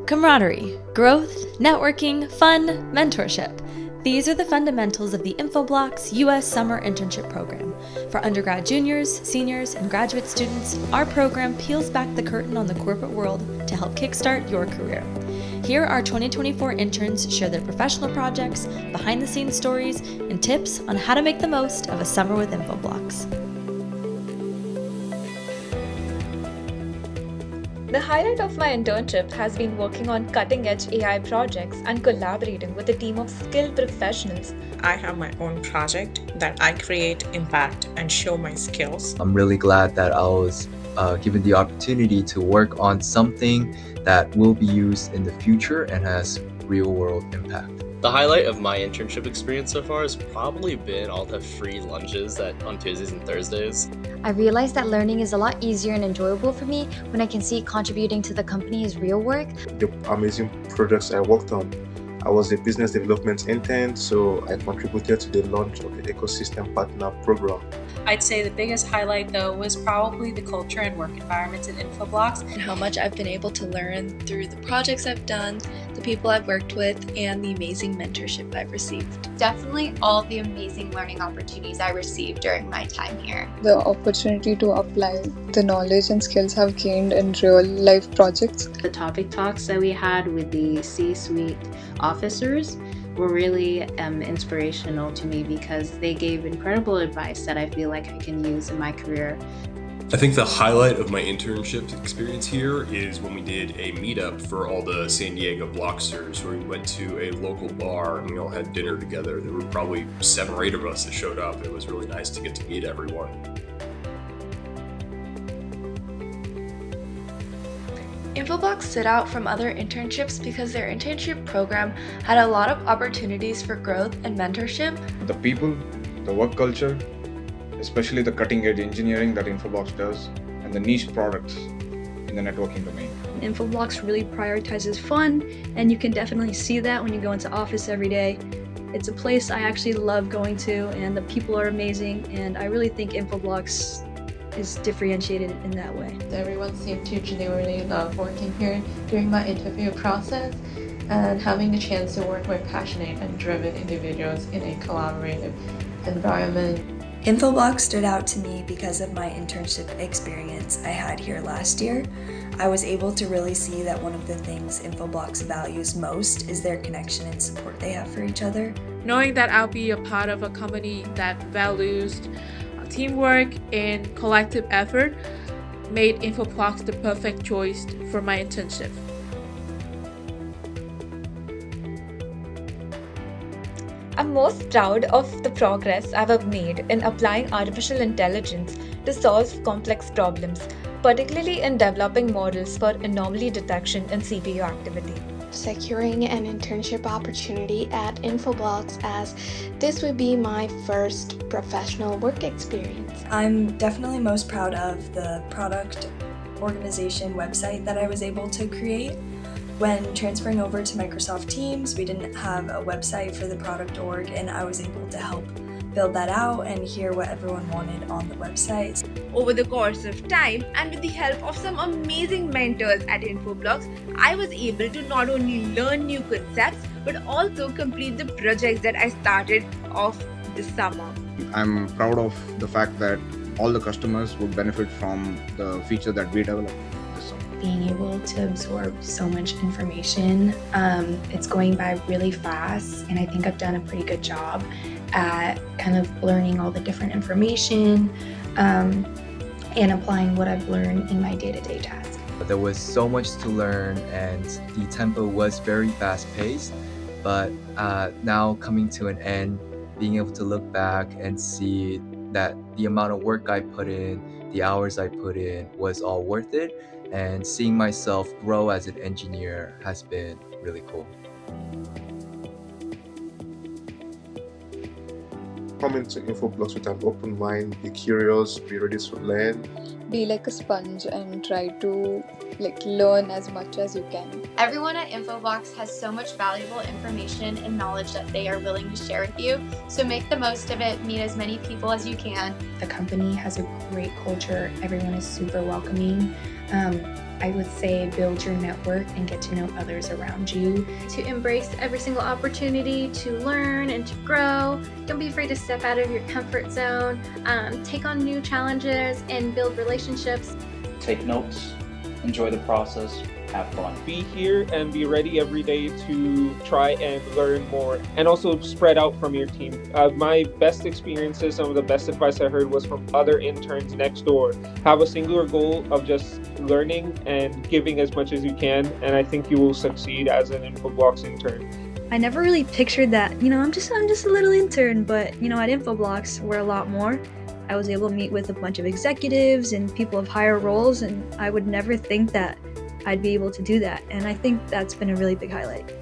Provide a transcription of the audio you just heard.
Camaraderie, growth, networking, fun, mentorship. These are the fundamentals of the Infoblox US Summer Internship Program. For undergrad juniors, seniors, and graduate students, our program peels back the curtain on the corporate world to help kickstart your career. Here, our 2024 interns share their professional projects, behind-the-scenes stories, and tips on how to make the most of a summer with Infoblox. The highlight of my internship has been working on cutting-edge AI projects and collaborating with a team of skilled professionals. I have my own project that I create, impact, and show my skills. I'm really glad that I was given the opportunity to work on something that will be used in the future and has real-world impact. The highlight of my internship experience so far has probably been all the free lunches on Tuesdays and Thursdays. I realized that learning is a lot easier and enjoyable for me when I can see contributing to the company is real work. The amazing projects I worked on. I was a business development intern, so I contributed to the launch of the Ecosystem Partner Program. I'd say the biggest highlight, though, was probably the culture and work environments at Infoblox. And how much I've been able to learn through the projects I've done, the people I've worked with, and the amazing mentorship I've received. Definitely all the amazing learning opportunities I received during my time here. The opportunity to apply the knowledge and skills I've gained in real life projects. The topic talks that we had with the C-suite officers were really inspirational to me because they gave incredible advice that I feel like I can use in my career. I think the highlight of my internship experience here is when we did a meetup for all the San Diego Bloxers, where we went to a local bar and we all had dinner together. There were probably 7 or 8 of us that showed up. It was really nice to get to meet everyone. Infoblox stood out from other internships because their internship program had a lot of opportunities for growth and mentorship. The people, the work culture, especially the cutting-edge engineering that Infoblox does, and the niche products in the networking domain. Infoblox really prioritizes fun, and you can definitely see that when you go into office every day. It's a place I actually love going to, and the people are amazing, and I really think Infoblox is differentiated in that way. Everyone seemed to genuinely love working here during my interview process, and having the chance to work with passionate and driven individuals in a collaborative environment. Infoblox stood out to me because of my internship experience I had here last year. I was able to really see that one of the things Infoblox values most is their connection and support they have for each other. Knowing that I'll be a part of a company that values teamwork and collective effort made Infoblox the perfect choice for my internship. I'm most proud of the progress I've made in applying artificial intelligence to solve complex problems, particularly in developing models for anomaly detection and CPU activity. Securing an internship opportunity at Infoblox, as this would be my first professional work experience. I'm definitely most proud of the product organization website that I was able to create. When transferring over to Microsoft Teams, we didn't have a website for the product org, and I was able to help build that out and hear what everyone wanted on the website. Over the course of time, and with the help of some amazing mentors at Infoblox, I was able to not only learn new concepts, but also complete the projects that I started off this summer. I'm proud of the fact that all the customers would benefit from the feature that we developed this summer. Being able to absorb so much information, it's going by really fast, and I think I've done a pretty good job at kind of learning all the different information and applying what I've learned in my day-to-day tasks. There was so much to learn, and the tempo was very fast-paced, but now coming to an end, being able to look back and see that the amount of work I put in, the hours I put in was all worth it, and seeing myself grow as an engineer has been really cool. Come into Infoblox with an open mind, be curious, be ready to learn. Be like a sponge and try to learn as much as you can. Everyone at Infoblox has so much valuable information and knowledge that they are willing to share with you, so make the most of it, meet as many people as you can. The company has a great culture, everyone is super welcoming. I would say build your network and get to know others around you. To embrace every single opportunity to learn and to grow. Don't be afraid to step out of your comfort zone, take on new challenges and build relationships. Take notes, enjoy the process, have fun. Be here and be ready every day to try and learn more, and also spread out from your team. My best experiences, some of the best advice I heard was from other interns next door. Have a singular goal of just learning and giving as much as you can, and I think you will succeed as an Infoblox intern. I never really pictured that, I'm just a little intern, but at Infoblox we're a lot more. I was able to meet with a bunch of executives and people of higher roles, and I would never think that I'd be able to do that, and I think that's been a really big highlight.